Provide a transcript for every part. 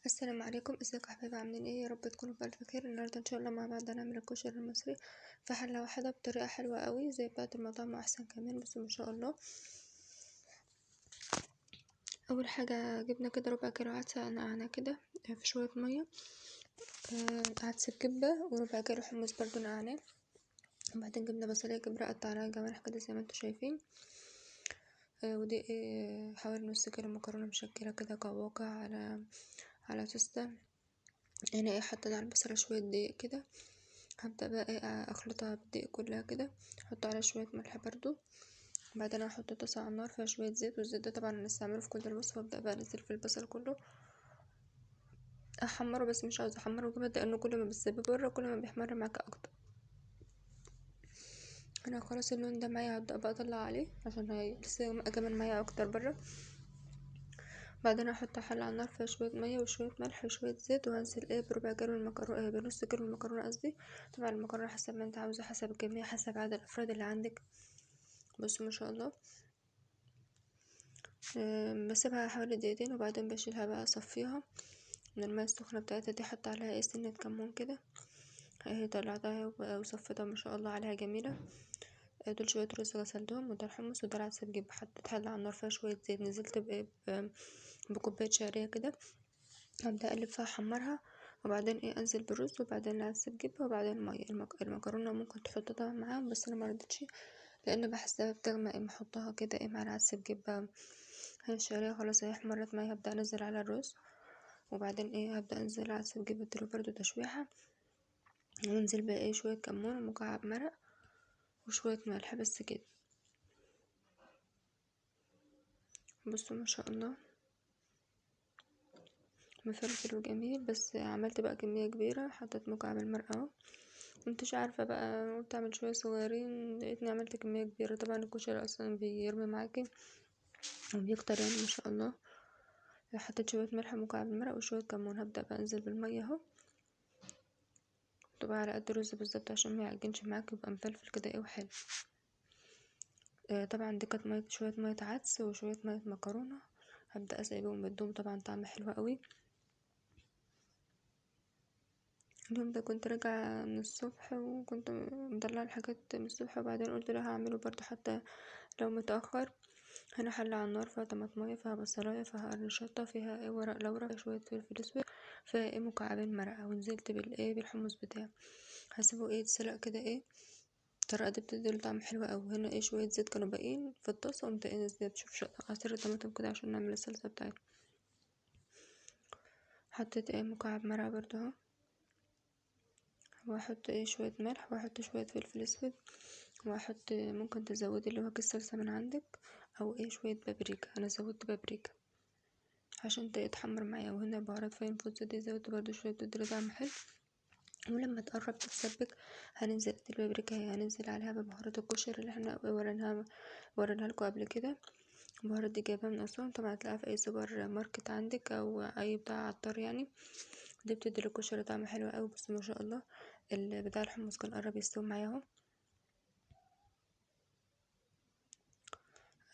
السلام عليكم، ازيكم يا حبايبي؟ عاملين ايه؟ يا رب تكونوا بألف خير. النهارده ان شاء الله مع بعض هنعمل الكشري المصري في حله واحده بطريقه حلوه قوي زي بتاعه المطاعم واحسن كمان. بصوا ما شاء الله. اول حاجه جبنا كده ربع كيلو عدس نقعنا كده في شويه ميه، عدس بكبه، وربع كيلو حمص برضو نقعناه. وبعدين جبنا بصليه كبيره قطعناها جوانح كده زي ما انتوا شايفين. ودي حوالي نص كيلو مكرونه مشكله كده قواقع على توستة. هنا حطينا على البصله شويه دقيق كده. هبدأ بقى اخلطها بالدقيق كلها كده، احط عليها شويه ملح برضو. بعدين هحط طاسه على النار فيها شويه زيت، والزيت ده طبعا هنستعمله في كل الوصفه. وابدأ بقى انزل في البصل كله احمره، بس مش عاوزه احمره جامد لانه كل ما بتسيبه بره كل ما بيحمر معاك اكتر. انا خلاص اللون ده معايا، هبدأ بقى اطلع عليه عشان هيلسه كمان معايا اكتر بره. بعدين هحط حله على النار فيها شويه ميه وشويه ملح وشويه زيت، وهنزل بربع كيلو المكرونه، بنص كيلو المكرونه قصدي. طبعا المكرونه حسب ما انت عاوزه، حسب الكميه، حسب عدد الافراد اللي عندك. بصوا ما شاء الله. بسيبها حوالي دقيقتين وبعدين بشيلها بقى اصفيها من الماء السخنه بتاعتها دي. حط عليها سنه كمون كده اهي، طلعتها وصفيتها ما شاء الله عليها جميله. دول شويه رز غسلتهم، وده الحمص، وده العدس بجيب. حطيت حله على النار فيها شويه زيت، نزلت بكوبايه شعريه كده. هبدا اقلب فيها احمرها، وبعدين انزل بالرز، وبعدين العدس بجيبها، وبعدين الميه. المكرونه ممكن تحطها معاهم بس انا مرضتش لان بحسها بتغمق. احطها كده مع العدس بجيبها. هي الشعريه خلاص اهي احمرت معايا. هبدا انزل على الرز، وبعدين هبدا انزل على العدس بجيب اديله برضو تشويحه، وانزل بقى شويه كمون ومكعب مرق وشويه ملح بس كده. بصوا ما شاء الله مفلفل وجميل. بس عملت بقى كميه كبيره، حطيت مكعب المرق اهو. كنتش عارفه بقى، قلت اعمل شويه صغيرين، لقيتني عملت كميه كبيره. طبعا الكشري اصلا بيرمي معاكي وبيكتر يعني ما شاء الله. حطيت شويه ملح ومكعب المرق وشويه كمون. هبدا بقى انزل بالميه اهو، تبقى على قد الرز بالظبط عشان ما يعجنش معاك، يبقى مفلفل كده وحلو. طبعا دي كانت شويه ميه عدس وشويه ميه مكرونه. هبدا اسيبهم بدهم طبعا طعم حلو قوي. اليوم ده كنت راجعه من الصبح وكنت مطلعه الحاجات من الصبح، وبعدين قلت لا هعمله برضو حتى لو متاخر. هنا حله على النار فيها طماطميه، فيها بصلايه، فيها قرن شطه، فيها ورق لورا، فيها شويه فلفل اسود، فيها مكعبين مرقه. ونزلت بالحمص بتاعي. هسيبه يتسلق كده. الطريقه دي بتديله طعم حلو اوي. هنا شويه زيت كانوا باقيين في الطاسه، قمت نزلت شوف عصير الطماطم كده عشان نعمل الصلصه بتاعتنا. حطيت مكعب مرقه برضو اهو، واحط شويه ملح، واحط شويه فلفل اسود، واحط ممكن تزودي اللي هو كيس صلصه من عندك، او شويه بابريكا. انا زودت بابريكا عشان تتحمر معايا. وهنا بهارات فاين فودز دي زودت برضو شويه، بتديله طعم حلو. ولما تقرب تتسبك هننزل البابريكا، هننزل عليها ببهارات الكشري اللي احنا وريناها لكم قبل كده. البهارات دي جايباها من اسوان، طبعا هتلاقيها في اي سوبر ماركت عندك او اي بتاع عطار يعني. دي بتدي للكشري طعم حلو قوي. بس ما شاء الله بتاع الحمص كان قرب يستوي معايا اهو.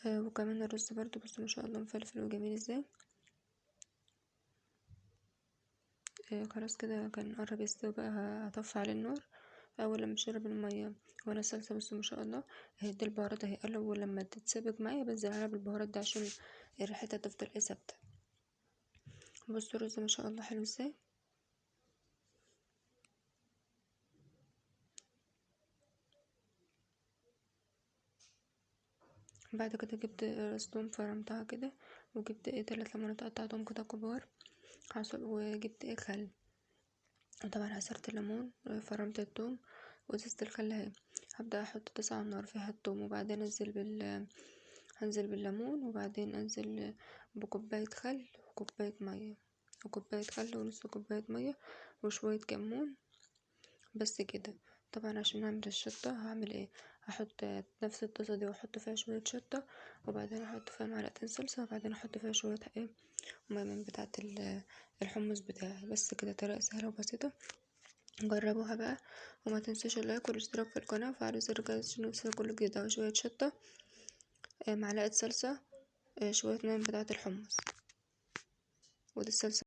وكمان الرز برضو بس ما شاء الله مفلفل وجميل ازاي. خلاص كده كان قرب يستوي بقى. هطفي على النار اول لما شرب الميه وانا الصلصه. بس ما شاء الله دي البهارات اهي. اول لما تتسبك معايا بنزل عليها بالبهارات دي عشان ريحتها تفضل ثابته. بصوا الرز ما شاء الله حلو ازاي. بعد كده جبت رزتهم فرمتها كده، وجبت 3 ليمونات قطعتهم كده كبار، وجبت خل. وطبعا عصرت الليمون، فرمت الثوم وزيت الخل اهي. هبدأ احط طاسة على النار فيها الثوم، وبعدين هنزل بالليمون، وبعدين انزل بكوباية خل وكوباية مية، وكوباية خل ونص كوباية مية وشوية كمون بس كده. طبعا عشان اعمل الشطة هعمل هحط نفس الطاسة دي واحط فيها شوية شطة، وبعدين احط فيها معلقتين صلصة، وبعدين احط فيها شوية مية من بتاعة الحمص بتاعي. بس كده طريقة سهلة وبسيطة، جربوها بقى. وما تنسوش اللايك والاشتراك في القناة وفعلوا زر الجرس عشان يوصلكوا كل جديد. وشوية شطة، معلقة صلصة، شوية مية من بتاعة الحمص، ودي الصلصة.